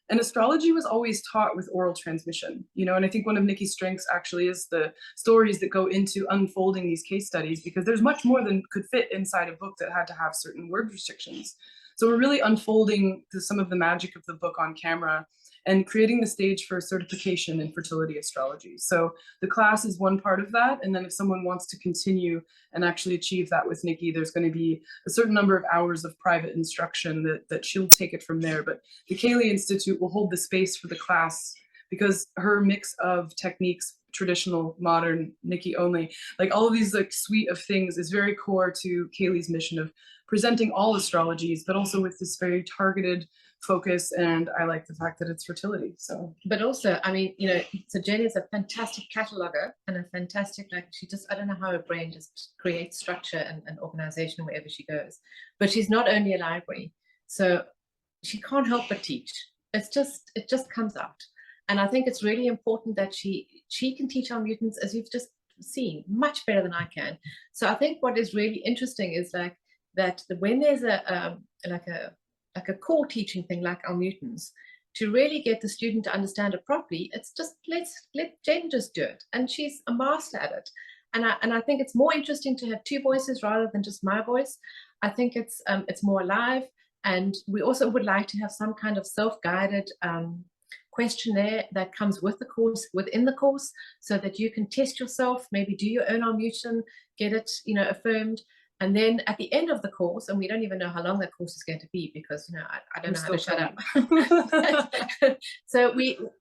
And astrology was always taught with oral transmission, you know, and I think one of Nicky's strengths actually is the stories that go into unfolding these case studies, because there's much more than could fit inside a book that had to have certain word restrictions. So we're really unfolding some of the magic of the book on camera and creating the stage for certification in fertility astrology. So the class is one part of that. And then if someone wants to continue and actually achieve that with Nicky, there's going to be a certain number of hours of private instruction that she'll take it from there. But the CAELi Institute will hold the space for the class because her mix of techniques, traditional, modern, Nicky only, like all of these like suite of things is very core to CAELi's mission of presenting all astrologies, but also with this very targeted focus. And I like the fact that it's fertility. So, but also, I mean, you know, so Jenn is a fantastic cataloger and a fantastic, like, she just, I don't know how her brain just creates structure and organization wherever she goes. But she's not only a library, so she can't help but teach. It just comes out. And I think it's really important that she can teach our mutants, as you've just seen, much better than I can. So I think what is really interesting is like that when there's like a core teaching thing like almutens, to really get the student to understand it properly, it's just let Jenn just do it, and she's a master at it. And I think it's more interesting to have two voices rather than just my voice. I think it's more alive, and we also would like to have some kind of self-guided questionnaire that comes with the course, within the course, so that you can test yourself, maybe do your own almuten, get it, you know, affirmed. And then at the end of the course, and we don't even know how long that course is going to be, because, you know, I don't know how to shut up. So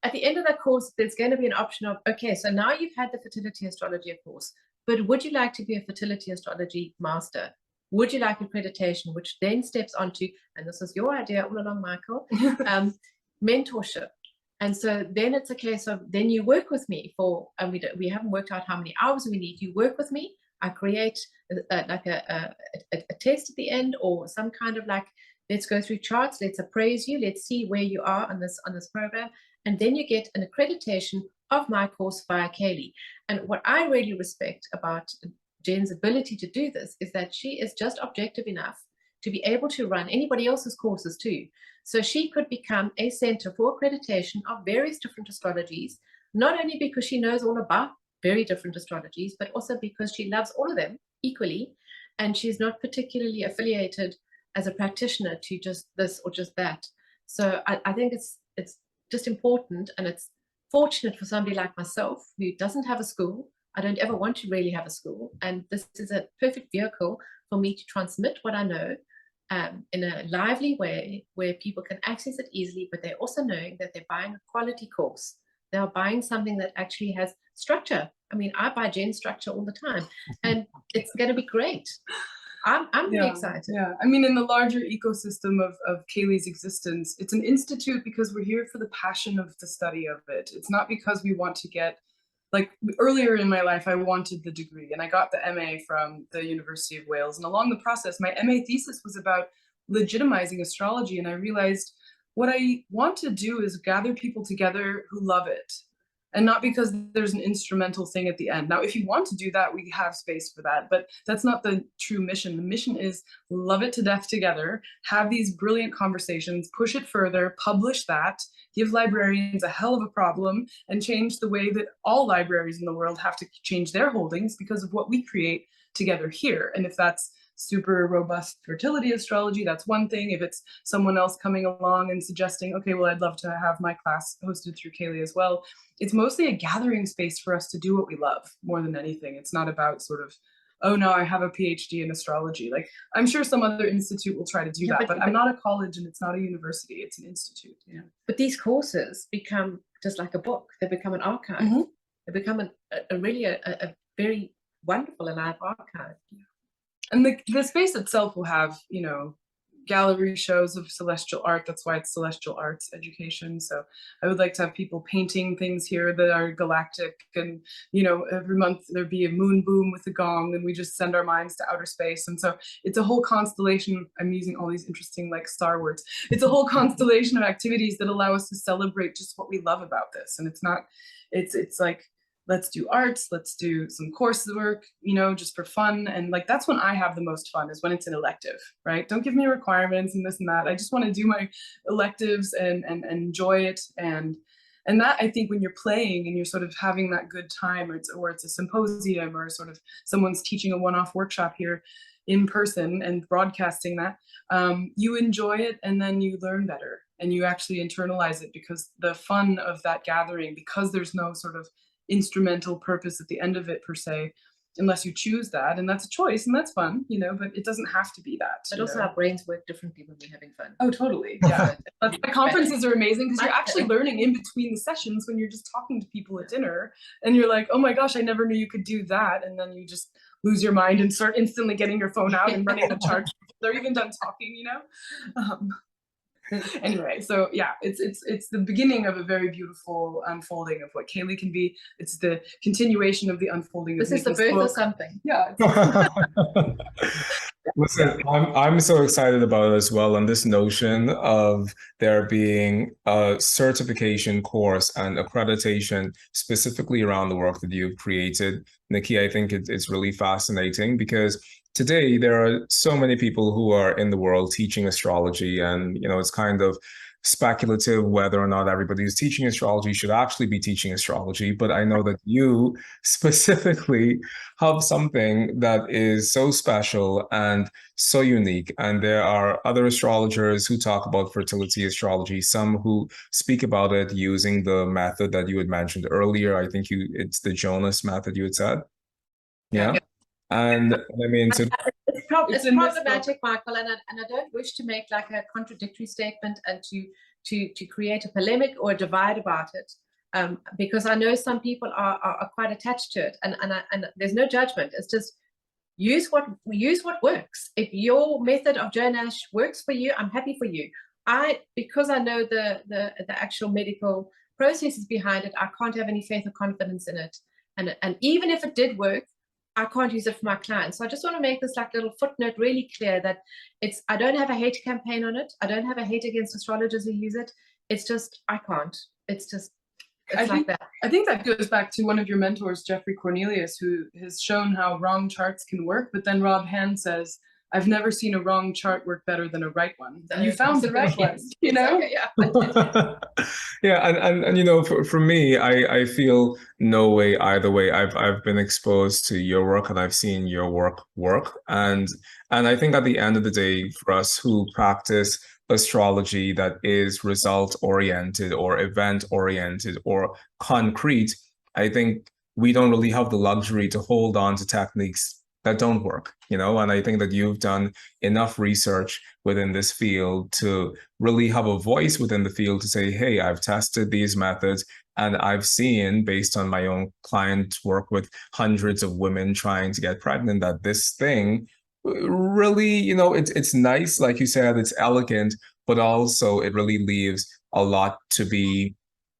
at the end of that course, there's going to be an option of, okay, so now you've had the fertility astrology course, but would you like to be a fertility astrology master? Would you like accreditation, which then steps onto, and this is your idea all along, Mychal, mentorship. And so then it's a case of, then you work with me for, and we haven't worked out how many hours we need. You work with me. I create like a test at the end, or some kind of like, let's go through charts, let's appraise you, let's see where you are on this program. And then you get an accreditation of my course via CAELi. And what I really respect about Jenn's ability to do this is that she is just objective enough to be able to run anybody else's courses too. So she could become a center for accreditation of various different astrologies, not only because she knows all about very different astrologies, but also because she loves all of them equally, and she's not particularly affiliated as a practitioner to just this or just that. So I think it's just important, and it's fortunate for somebody like myself who doesn't have a school. I don't ever want to really have a school, and this is a perfect vehicle for me to transmit what I know in a lively way where people can access it easily, but they're also knowing that they're buying a quality course. They're buying something that actually has structure. I mean, I buy Jenn structure all the time, and it's going to be great. I'm really excited. Yeah, I mean, in the larger ecosystem of CAELi's existence, it's an institute because we're here for the passion of the study of it. It's not because we want to get, like earlier in my life, I wanted the degree, and I got the MA from the University of Wales. And along the process, my MA thesis was about legitimizing astrology. And I realized what I want to do is gather people together who love it, and not because there's an instrumental thing at the end. Now, if you want to do that, we have space for that, but that's not the true mission. The mission is love it to death together, have these brilliant conversations, push it further, publish that, give librarians a hell of a problem, and change the way that all libraries in the world have to change their holdings because of what we create together here. And if that's super robust fertility astrology, that's one thing. If it's someone else coming along and suggesting, okay, well, I'd love to have my class hosted through CAELi as well. It's mostly a gathering space for us to do what we love more than anything. It's not about sort of, oh no, I have a PhD in astrology. Like, I'm sure some other institute will try to do that, but I'm not a college and it's not a university, it's an institute. Yeah. But these courses become just like a book. They become an archive. Mm-hmm. They become a very wonderful alive archive. Yeah. And the space itself will have, you know, gallery shows of celestial art. That's why it's celestial arts education. So I would like to have people painting things here that are galactic, and, you know, every month there'd be a moon boom with a gong, and we just send our minds to outer space. And so it's a whole constellation. I'm using all these interesting like Star words. It's a whole constellation of activities that allow us to celebrate just what we love about this. And it's not, it's like, let's do arts, let's do some coursework, you know, just for fun. And like, that's when I have the most fun, is when it's an elective, right? Don't give me requirements and this and that. I just want to do my electives and enjoy it. And that, I think, when you're playing and you're sort of having that good time, or it's a symposium, or sort of someone's teaching a one-off workshop here in person and broadcasting that, you enjoy it, and then you learn better and you actually internalize it, because the fun of that gathering, because there's no sort of instrumental purpose at the end of it per se, unless you choose that, and that's a choice, and that's fun, you know, but it doesn't have to be that. But also our brains work differently when we're having fun. Oh, totally. Yeah. The conferences are amazing because you're actually learning in between the sessions, when you're just talking to people at dinner and you're like, oh my gosh, I never knew you could do that. And then you just lose your mind and start instantly getting your phone out and running the charts. They're even done talking, you know? Anyway, so yeah, it's the beginning of a very beautiful unfolding of what CAELi can be. It's the continuation of the unfolding of this is the birth of something. Yeah. Listen, I'm so excited about it as well, and this notion of there being a certification course and accreditation specifically around the work that you've created, Nicky. I think it's really fascinating, because today there are so many people who are in the world teaching astrology, and you know, it's kind of speculative whether or not everybody who's teaching astrology should actually be teaching astrology. But I know that you specifically have something that is so special and so unique. And there are other astrologers who talk about fertility astrology, some who speak about it using the method that you had mentioned earlier. I think it's the Jonas method you had said. Yeah. And I mean, it's problematic, Mychal, and I don't wish to make like a contradictory statement and to create a polemic or a divide about it, because I know some people are quite attached to it, and there's no judgment. It's just use what works. If your method of Jonas works for you, I'm happy for you. Because I know the actual medical processes behind it, I can't have any faith or confidence in it, and even if it did work, I can't use it for my clients. So I just want to make this like little footnote really clear that I don't have a hate campaign on it. I don't have a hate against astrologers who use it. It's just, I can't. It's like that. I think that goes back to one of your mentors, Jeffrey Cornelius, who has shown how wrong charts can work. But then Rob Hand says, I've never seen a wrong chart work better than a right one. And you found the right one, you know? Yeah. Yeah, and you know, for me, I feel no way either way. I've been exposed to your work, and I've seen your work, and I think at the end of the day, for us who practice astrology that is result oriented or event oriented or concrete, I think we don't really have the luxury to hold on to techniques that don't work, you know. And I think that you've done enough research within this field to really have a voice within the field to say, hey, I've tested these methods, and I've seen, based on my own client work with hundreds of women trying to get pregnant, that this thing really, you know, it's nice, like you said, it's elegant, but also it really leaves a lot to be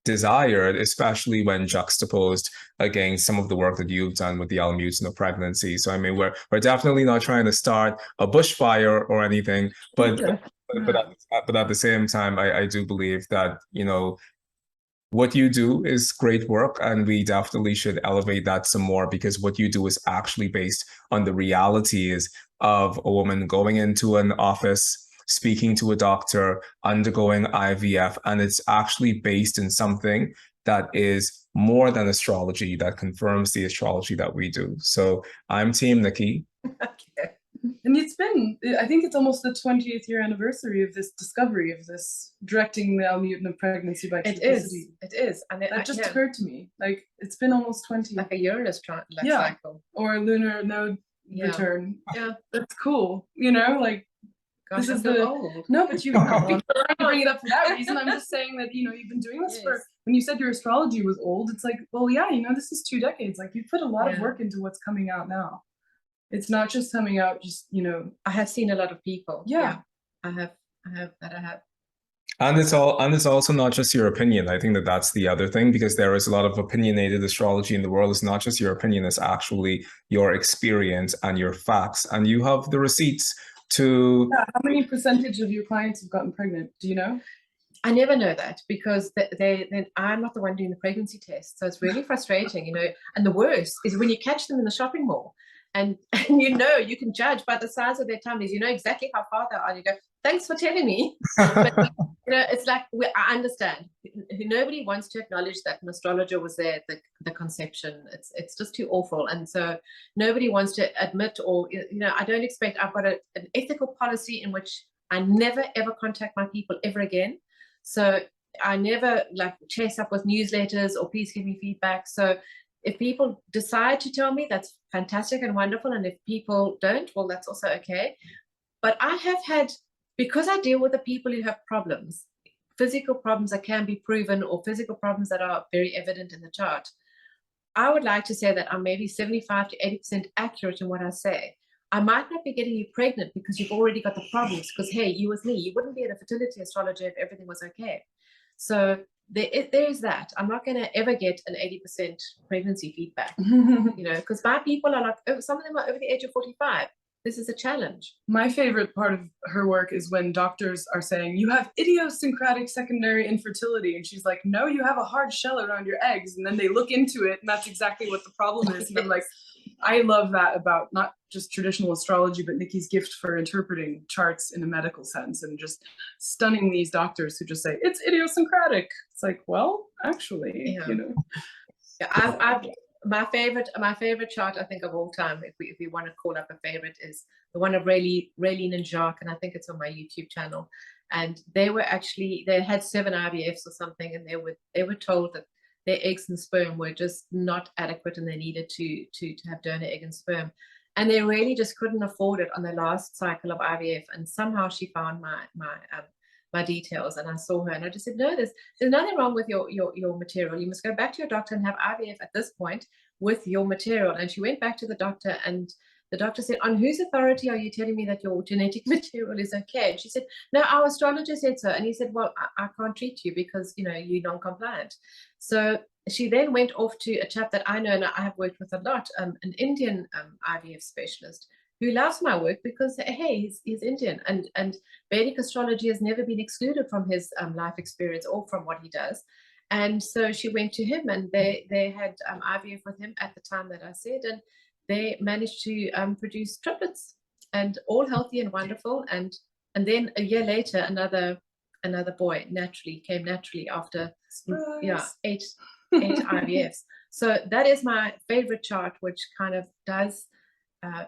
desired, especially when juxtaposed against some of the work that you've done with the almutens of pregnancy. So I mean, we're definitely not trying to start a bushfire or anything, but at the same time, I do believe that, you know, what you do is great work, and we definitely should elevate that some more, because what you do is actually based on the realities of a woman going into an office, speaking to a doctor, undergoing IVF, and it's actually based in something that is more than astrology, that confirms the astrology that we do. So I'm Team Nicky. Okay. And I think it's almost the 20th year anniversary of this discovery of this directing the almuten of pregnancy by simplicity. It is. And that just occurred to me. Like, it's been almost 20. Like a Uranus cycle. Or a lunar node return. Yeah. That's cool. You know, like, gosh, this is old. No, but you I'm not bring it up for that reason. I'm just saying that, you know, you've been doing this for, when you said your astrology was old, it's like, well, yeah, you know, this is 2 decades. Like, you've put a lot of work into what's coming out now. It's not just coming out, just, you know. I have seen a lot of people. Yeah. I have. And it's also not just your opinion. I think that that's the other thing, because there is a lot of opinionated astrology in the world. It's not just your opinion, it's actually your experience and your facts. And you have the receipts to... Yeah, how many percentage of your clients have gotten pregnant? Do you know? I never know that because then I'm not the one doing the pregnancy test. So it's really frustrating, you know. And the worst is when you catch them in the shopping mall and you know, you can judge by the size of their tummies, you know exactly how far they are. And you go, thanks for telling me. But, you know, it's like, I understand. Nobody wants to acknowledge that an astrologer was there at the conception. It's just too awful. And so nobody wants to admit, or, you know, I don't expect, I've got an ethical policy in which I never, ever contact my people ever again. So I never like chase up with newsletters or please give me feedback. So if people decide to tell me, that's fantastic and wonderful. And if people don't, well, that's also okay. But I have had, because I deal with the people who have problems, physical problems that can be proven or physical problems that are very evident in the chart, I would like to say that I'm maybe 75 to 80% accurate in what I say. I might not be getting you pregnant because you've already got the problems, because, hey, you with me, you wouldn't be at a fertility astrologer if everything was okay. So there's that. I'm not going to ever get an 80% pregnancy feedback, you know, because my people are like, oh, some of them are over the age of 45. This is a challenge. My favorite part of her work is when doctors are saying, you have idiosyncratic secondary infertility. And she's like, no, you have a hard shell around your eggs. And then they look into it, and that's exactly what the problem is. And I'm like, I love that about not just traditional astrology, but Nicky's gift for interpreting charts in a medical sense and just stunning these doctors who just say, it's idiosyncratic. It's like, well, actually, Yeah. you know. Yeah, my favorite chart, I think, of all time, if we want to call up a favorite, is the one of Raylene and Jacques, and I think it's on my YouTube channel. And they had 7 IVFs or something, and they were told that their eggs and sperm were just not adequate, and they needed to have donor egg and sperm, and they really just couldn't afford it on their last cycle of IVF. And somehow she found my details, and I saw her, and I just said, no, there's nothing wrong with your material. You must go back to your doctor and have IVF at this point with your material. And she went back to the doctor, and the doctor said, on whose authority are you telling me that your genetic material is okay? And she said, no, our astrologer said so. And he said, well, I can't treat you because, you know, you're non-compliant. So she then went off to a chap that I know and I have worked with a lot, an Indian IVF specialist, who loves my work because, hey, he's Indian, and Vedic astrology has never been excluded from his life experience or from what he does. And so she went to him, and they had IVF with him at the time that I said, and they managed to produce triplets, and all healthy and wonderful. And then a year later, another boy came naturally after eight IVFs. So that is my favorite chart, which kind of does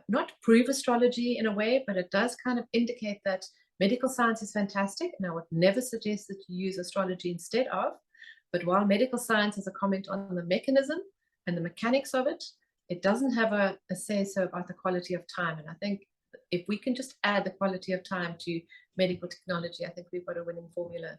not prove astrology in a way, but it does kind of indicate that medical science is fantastic, and I would never suggest that you use astrology instead of. But while medical science is a comment on the mechanism and the mechanics of it, it doesn't have a say-so about the quality of time. And I think if we can just add the quality of time to medical technology, I think we've got a winning formula.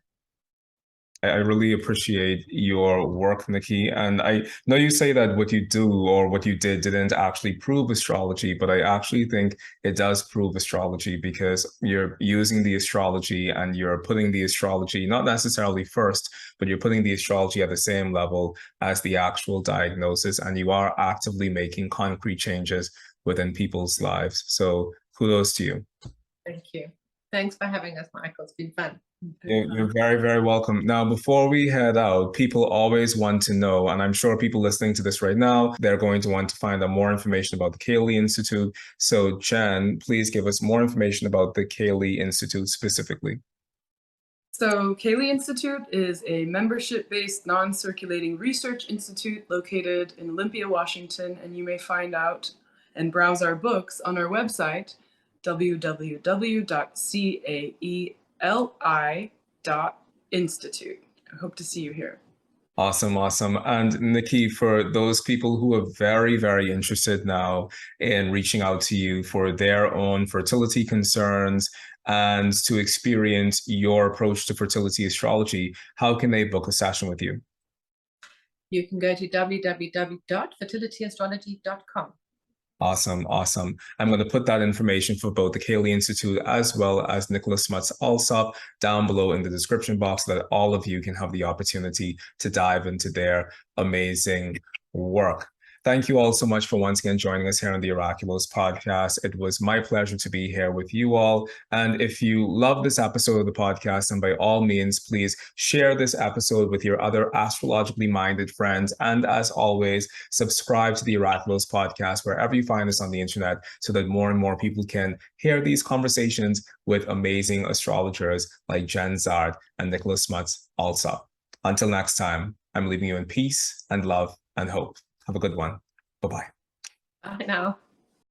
I really appreciate your work, Nicky. And I know you say that what you do or what you didn't actually prove astrology, but I actually think it does prove astrology, because you're using the astrology and you're putting the astrology not necessarily first, but you're putting the astrology at the same level as the actual diagnosis, and you are actively making concrete changes within people's lives. So kudos to you. Thank you. Thanks for having us, Mychal. It's been fun. You're very, very welcome. Now, before we head out, people always want to know, and I'm sure people listening to this right now, they're going to want to find out more information about the CAELi Institute. So, Jenn, please give us more information about the CAELi Institute specifically. So CAELi Institute is a membership-based, non-circulating research institute located in Olympia, Washington, and you may find out and browse our books on our website, www.CAELi.institute. I hope to see you here. Awesome, awesome. And Nicky, for those people who are very, very interested now in reaching out to you for their own fertility concerns and to experience your approach to fertility astrology, how can they book a session with you? You can go to www.fertilityastrology.com. Awesome, awesome. I'm going to put that information for both the CAELi Institute as well as Nicola Smuts-Allsop down below in the description box, so that all of you can have the opportunity to dive into their amazing work. Thank you all so much for once again joining us here on the Oraculos podcast. It was my pleasure to be here with you all. And if you love this episode of the podcast, then by all means, please share this episode with your other astrologically minded friends. And as always, subscribe to the Oraculos podcast wherever you find us on the internet so that more and more people can hear these conversations with amazing astrologers like Jenn Zahrt and Nicola Smuts-Allsop. Until next time, I'm leaving you in peace and love and hope. Have a good one. Bye-bye. Bye now.